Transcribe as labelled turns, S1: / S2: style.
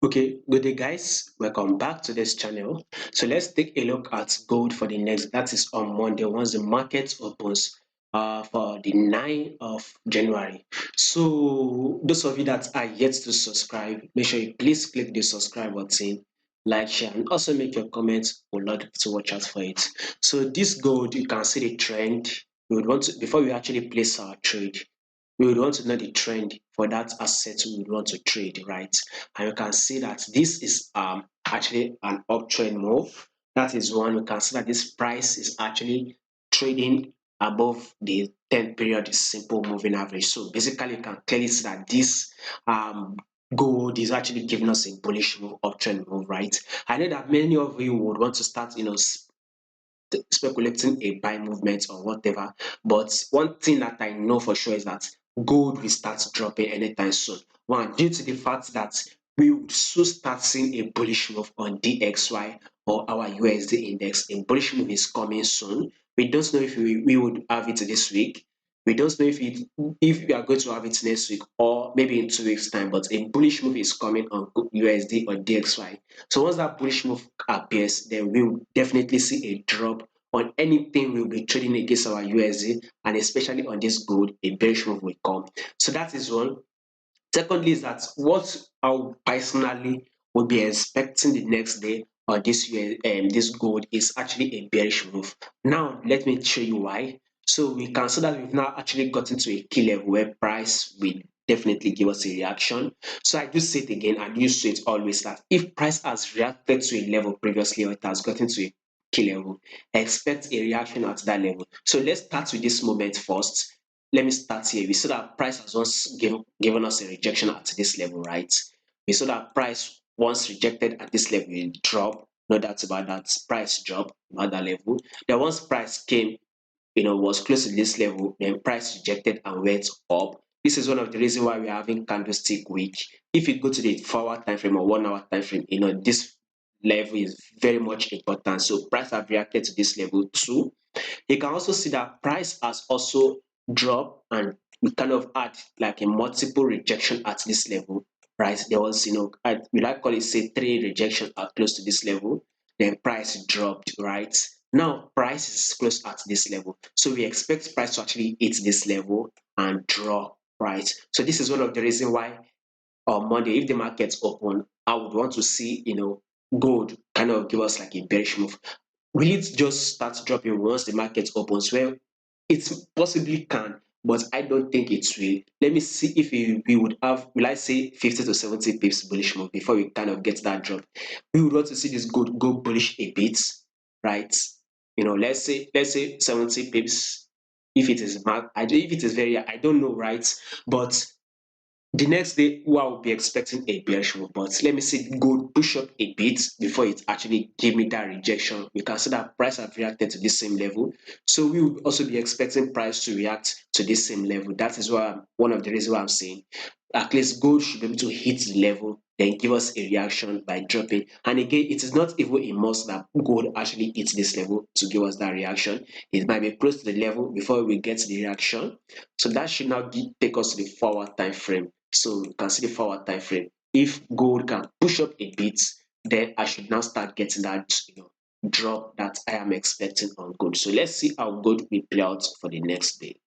S1: Okay, good day, guys. Welcome back to this channel. So let's take a look at gold for the next. That is on Monday once the market opens. For the 9th of January. So those of you that are yet to subscribe, make sure you please click the subscribe button, like, share, and also make your comments. We'd love to watch out for it. So this gold, you can see the trend. We would want to before we actually place our trade. We would want to know the trend for that asset we would want to trade, right? And you can see that this is actually an uptrend move. That is one. You can see that this price is actually trading above the 10 period simple moving average. So basically, you can clearly see that this gold is actually giving us a bullish move, uptrend move, right? I know that many of you would want to start, speculating a buy movement or whatever. But one thing that I know for sure is that gold will start dropping anytime soon. One, due to the fact that we would soon start seeing a bullish move on DXY or our USD index. A bullish move is coming soon. We don't know if we would have it this week. We don't know if we are going to have it next week or maybe in 2 weeks' time, but a bullish move is coming on USD or DXY. So once that bullish move appears, then we will definitely see a drop on anything we'll be trading against our USD, and especially on this gold, a bearish move will come. So that is one. Secondly, is that what I personally would be expecting the next day on this gold is actually a bearish move. Now, let me show you why. So we can see that we've now actually gotten to a key level where price will definitely give us a reaction. So I do say it again, and you say it always that if price has reacted to a level previously or it has gotten to a key level, expect a reaction at that level. So let's start with this moment first. Let me start here. We saw that price has once given us a rejection at this level, right? We saw that price once rejected at this level will drop. No doubt about that. Price drop at that level. Then once price came, was close to this level, then price rejected and went up. This is one of the reasons why we're having candlestick week. If you go to the 4 hour time frame or 1 hour time frame, this level is very much important. So price have reacted to this level too. You can also see that price has also dropped and we kind of had like a multiple rejection at this level, right? There was, we like call it say 3 rejections are close to this level, then price dropped, right? Now price is close at this level. So we expect price to actually hit this level and drop, right? So this is one of the reasons why on Monday, if the markets open, I would want to see, gold kind of give us like a bearish move. Will it just start dropping once the market opens? Well, it possibly can, but I don't think it will. Let me see if we would have, will I say 50 to 70 pips bullish move before we kind of get that drop. We would want to see this gold go bullish a bit, right? Let's say 70 pips. If it is if it is very, I don't know, right? But the next day, I will be expecting a bearish move, but let me see gold push up a bit before it actually give me that rejection. We can see that price have reacted to this same level, so we will also be expecting price to react to this same level. That is why one of the reasons why I'm saying at least gold should be able to hit the level, then give us a reaction by dropping. And again, it is not even a must that gold actually hits this level to give us that reaction. It might be close to the level before we get the reaction. So that should now take us to the 4 hour time frame. So you can see the 4 hour time frame. If gold can push up a bit, then I should now start getting that drop that I am expecting on gold. So let's see how gold will play out for the next day.